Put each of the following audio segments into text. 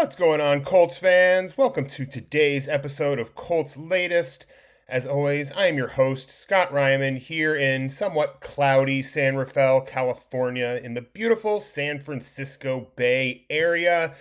What's going on, Colts fans? Welcome to today's episode of Colts Latest. As always, I am your host, Scott Reiman, here in somewhat cloudy San Rafael, California, in the beautiful San Francisco Bay Area.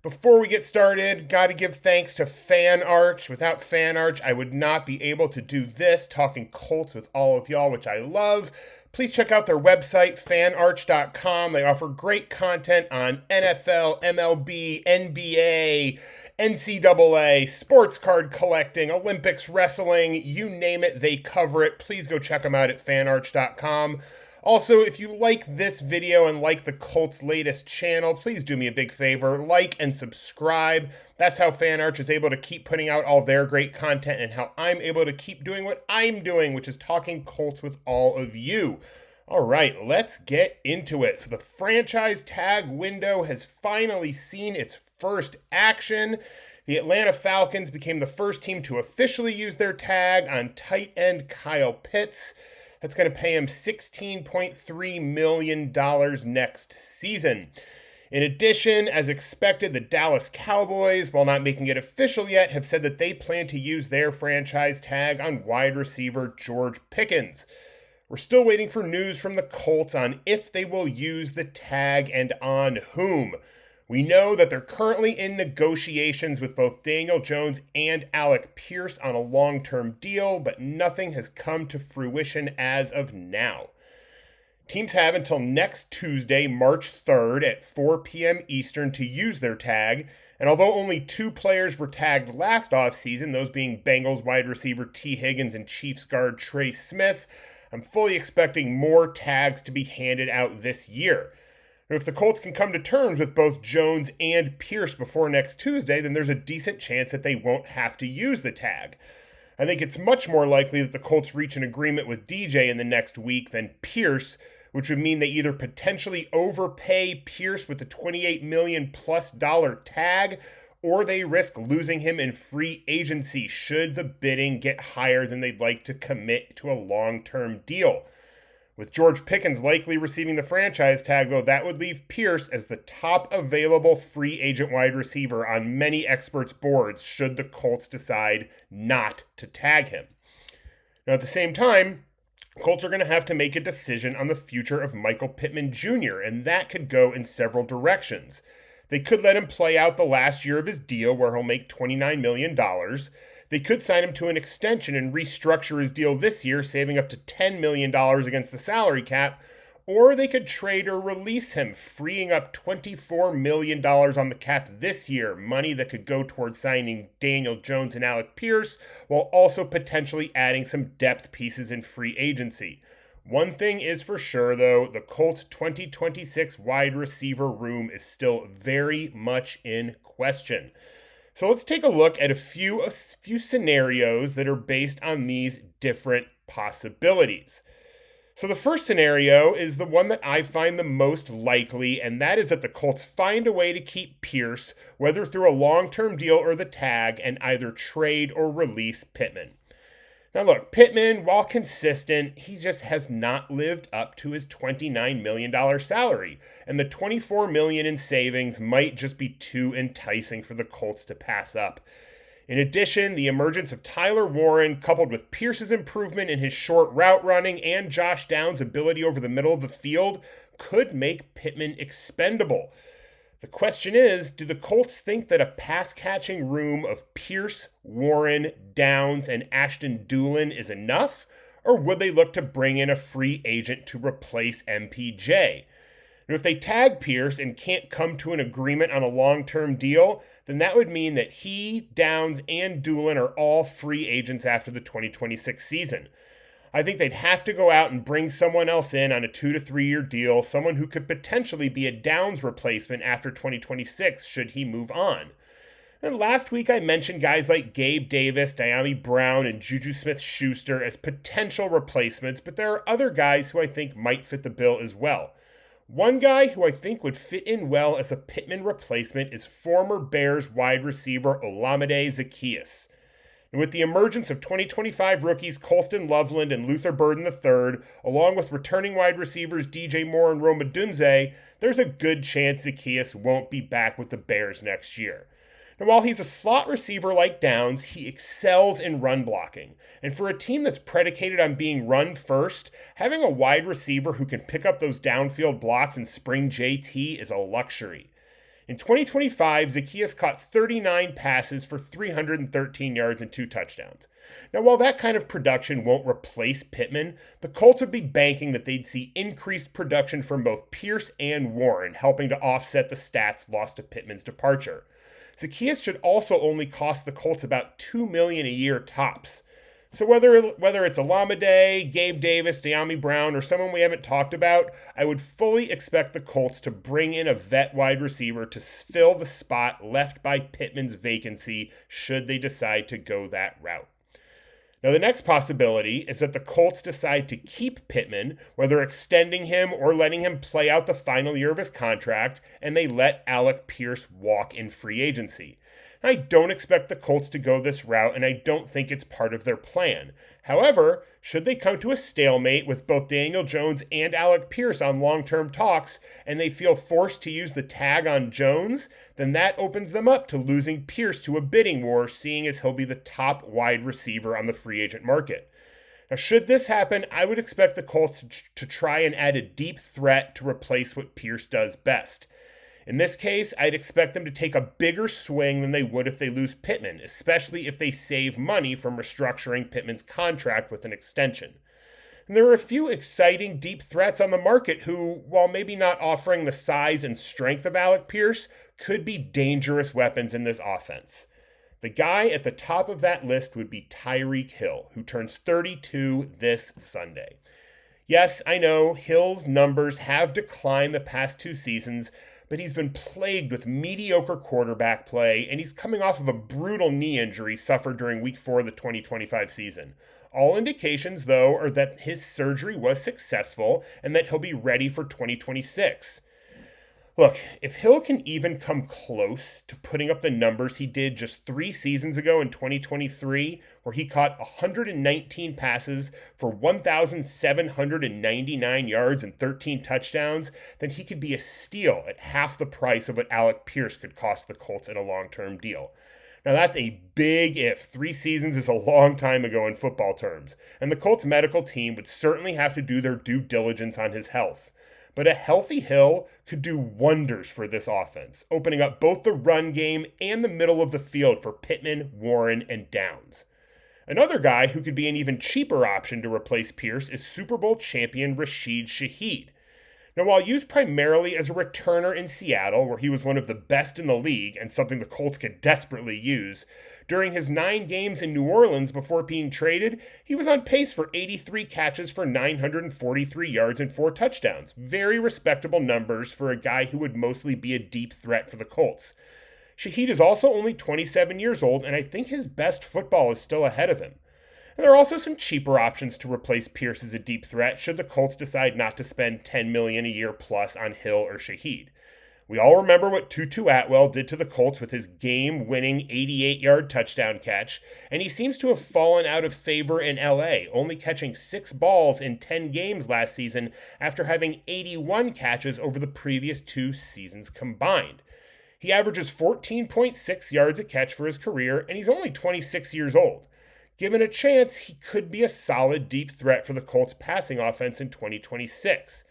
Before we get started, got to give thanks to FanArch. Without FanArch, I would not be able to do this, talking Colts with all of y'all, which I love. Please check out their website, fanarch.com. They offer great content on NFL, MLB, NBA, NCAA, sports card collecting, Olympics, wrestling, you name it, they cover it. Please go check them out at fanarch.com. Also, if you like this video and like the Colts Latest channel, please do me a big favor, like and subscribe. That's how FanArch is able to keep putting out all their great content and how I'm able to keep doing what I'm doing, which is talking Colts with all of you. All right, let's get into it. So the franchise tag window has finally seen its first action. The Atlanta Falcons became the first team to officially use their tag on tight end Kyle Pitts. That's going to pay him $16.3 million next season. In addition, as expected, the Dallas Cowboys, while not making it official yet, have said that they plan to use their franchise tag on wide receiver George Pickens. We're still waiting for news from the Colts on if they will use the tag and on whom. We know that they're currently in negotiations with both Daniel Jones and Alec Pierce on a long-term deal, but nothing has come to fruition as of now. Teams have until next Tuesday, March 3rd at 4 p.m. Eastern to use their tag, and although only 2 players were tagged last offseason, those being Bengals wide receiver T. Higgins and Chiefs guard Trey Smith, I'm fully expecting more tags to be handed out this year. If the Colts can come to terms with both Jones and Pierce before next Tuesday, then there's a decent chance that they won't have to use the tag. I think it's much more likely that the Colts reach an agreement with DJ in the next week than Pierce, which would mean they either potentially overpay Pierce with the $28 million plus tag, or they risk losing him in free agency should the bidding get higher than they'd like to commit to a long-term deal. With George Pickens likely receiving the franchise tag, though, that would leave Pierce as the top available free agent wide receiver on many experts' boards should the Colts decide not to tag him. Now, at the same time, Colts are going to have to make a decision on the future of Michael Pittman Jr., and that could go in several directions. They could let him play out the last year of his deal where he'll make $29 million. They could sign him to an extension and restructure his deal this year, saving up to $10 million against the salary cap, or they could trade or release him, freeing up $24 million on the cap this year, money that could go towards signing Daniel Jones and Alec Pierce, while also potentially adding some depth pieces in free agency. One thing is for sure, though, the Colts 2026 wide receiver room is still very much in question. So let's take a look at a few scenarios that are based on these different possibilities. So the first scenario is the one that I find the most likely, and that is that the Colts find a way to keep Pierce, whether through a long-term deal or the tag, and either trade or release Pittman. Now look, Pittman, while consistent, he just has not lived up to his $29 million salary, and the $24 million in savings might just be too enticing for the Colts to pass up. In addition, the emergence of Tyler Warren, coupled with Pierce's improvement in his short route running and Josh Downs' ability over the middle of the field, could make Pittman expendable. The question is, do the Colts think that a pass-catching room of Pierce, Warren, Downs, and Ashton Dulin is enough, or would they look to bring in a free agent to replace MPJ? And if they tag Pierce and can't come to an agreement on a long-term deal, then that would mean that he, Downs, and Dulin are all free agents after the 2026 season. I think they'd have to go out and bring someone else in on a 2 to 3 year deal, someone who could potentially be a Downs replacement after 2026 should he move on. And last week I mentioned guys like Gabe Davis, Diami Brown, and Juju Smith-Schuster as potential replacements, but there are other guys who I think might fit the bill as well. One guy who I think would fit in well as a Pittman replacement is former Bears wide receiver Olamide Zaccheaus. And with the emergence of 2025 rookies Colston Loveland and Luther Burden III, along with returning wide receivers DJ Moore and Roma Dunze, there's a good chance Zaccheaus won't be back with the Bears next year. Now, while he's a slot receiver like Downs, he excels in run blocking. And for a team that's predicated on being run first, having a wide receiver who can pick up those downfield blocks and spring JT is a luxury. In 2025, Zaccheaus caught 39 passes for 313 yards and 2 touchdowns. Now, while that kind of production won't replace Pittman, the Colts would be banking that they'd see increased production from both Pierce and Warren, helping to offset the stats lost to Pittman's departure. Zaccheaus should also only cost the Colts about $2 million a year tops. So whether it's Olamide, Gabe Davis, De'Ami Brown, or someone we haven't talked about, I would fully expect the Colts to bring in a vet wide receiver to fill the spot left by Pittman's vacancy should they decide to go that route. Now, the next possibility is that the Colts decide to keep Pittman, whether extending him or letting him play out the final year of his contract, and they let Alec Pierce walk in free agency. I don't expect the Colts to go this route, and I don't think it's part of their plan. However, should they come to a stalemate with both Daniel Jones and Alec Pierce on long-term talks, and they feel forced to use the tag on Jones, then that opens them up to losing Pierce to a bidding war, seeing as he'll be the top wide receiver on the free agent market. Now, should this happen, I would expect the Colts to try and add a deep threat to replace what Pierce does best. In this case, I'd expect them to take a bigger swing than they would if they lose Pittman, especially if they save money from restructuring Pittman's contract with an extension. And there are a few exciting deep threats on the market who, while maybe not offering the size and strength of Alec Pierce, could be dangerous weapons in this offense. The guy at the top of that list would be Tyreek Hill, who turns 32 this Sunday. Yes, I know Hill's numbers have declined the past 2 seasons, but he's been plagued with mediocre quarterback play, and he's coming off of a brutal knee injury suffered during Week 4 of the 2025 season. All indications, though, are that his surgery was successful and that he'll be ready for 2026. Look, if Hill can even come close to putting up the numbers he did just 3 seasons ago in 2023, where he caught 119 passes for 1,799 yards and 13 touchdowns, then he could be a steal at half the price of what Alec Pierce could cost the Colts in a long-term deal. Now, that's a big if. 3 seasons is a long time ago in football terms, and the Colts medical team would certainly have to do their due diligence on his health. But a healthy Hill could do wonders for this offense, opening up both the run game and the middle of the field for Pittman, Warren, and Downs. Another guy who could be an even cheaper option to replace Pierce is Super Bowl champion Rashid Shaheed. Now, while used primarily as a returner in Seattle, where he was one of the best in the league and something the Colts could desperately use, during his 9 games in New Orleans before being traded, he was on pace for 83 catches for 943 yards and 4 touchdowns. Very respectable numbers for a guy who would mostly be a deep threat for the Colts. Shaheed is also only 27 years old, and I think his best football is still ahead of him. And there are also some cheaper options to replace Pierce as a deep threat should the Colts decide not to spend $10 million a year plus on Hill or Shaheed. We all remember what Tutu Atwell did to the Colts with his game-winning 88-yard touchdown catch, and he seems to have fallen out of favor in LA, only catching 6 balls in 10 games last season after having 81 catches over the previous 2 seasons combined. He averages 14.6 yards a catch for his career, and he's only 26 years old. Given a chance, he could be a solid deep threat for the Colts passing offense in 2026.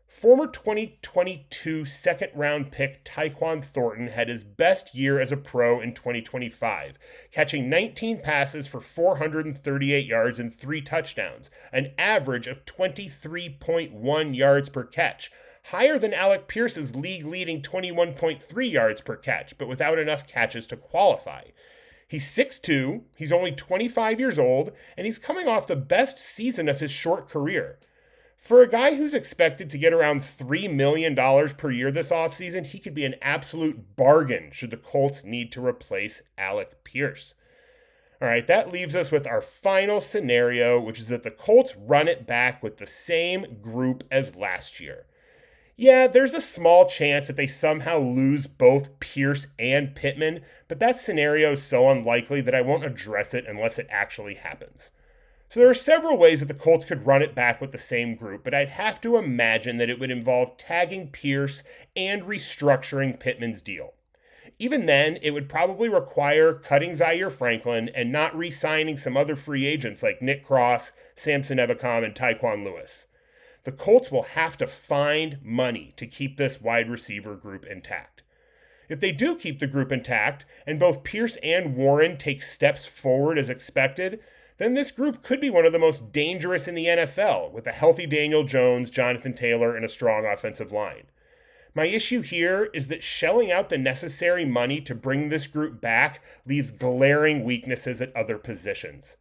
Former 2022 second-round pick Tyquan Thornton had his best year as a pro in 2025, catching 19 passes for 438 yards and 3 touchdowns, an average of 23.1 yards per catch, higher than Alec Pierce's league-leading 21.3 yards per catch, but without enough catches to qualify. He's 6'2", he's only 25 years old, and he's coming off the best season of his short career. For a guy who's expected to get around $3 million per year this offseason, he could be an absolute bargain should the Colts need to replace Alec Pierce. All right, that leaves us with our final scenario, which is that the Colts run it back with the same group as last year. Yeah, there's a small chance that they somehow lose both Pierce and Pittman, but that scenario is so unlikely that I won't address it unless it actually happens. So there are several ways that the Colts could run it back with the same group, but I'd have to imagine that it would involve tagging Pierce and restructuring Pittman's deal. Even then, it would probably require cutting Zaire Franklin and not re-signing some other free agents like Nick Cross, Samson Ebukam, and Tyquan Lewis. The Colts will have to find money to keep this wide receiver group intact. If they do keep the group intact, and both Pierce and Warren take steps forward as expected, then this group could be one of the most dangerous in the NFL, with a healthy Daniel Jones, Jonathan Taylor, and a strong offensive line. My issue here is that shelling out the necessary money to bring this group back leaves glaring weaknesses at other positions.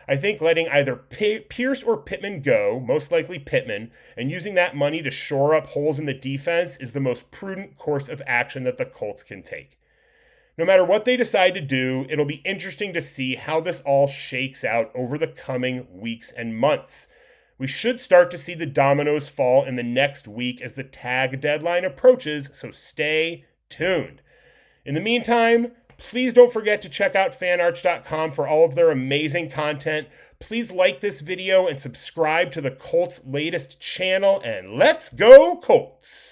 I think letting either Pierce or Pittman go, most likely Pittman, and using that money to shore up holes in the defense is the most prudent course of action that the Colts can take. No matter what they decide to do, it'll be interesting to see how this all shakes out over the coming weeks and months. We should start to see the dominoes fall in the next week as the tag deadline approaches, so stay tuned. In the meantime, please don't forget to check out fanarch.com for all of their amazing content. Please like this video and subscribe to the Colts Latest channel, and let's go Colts!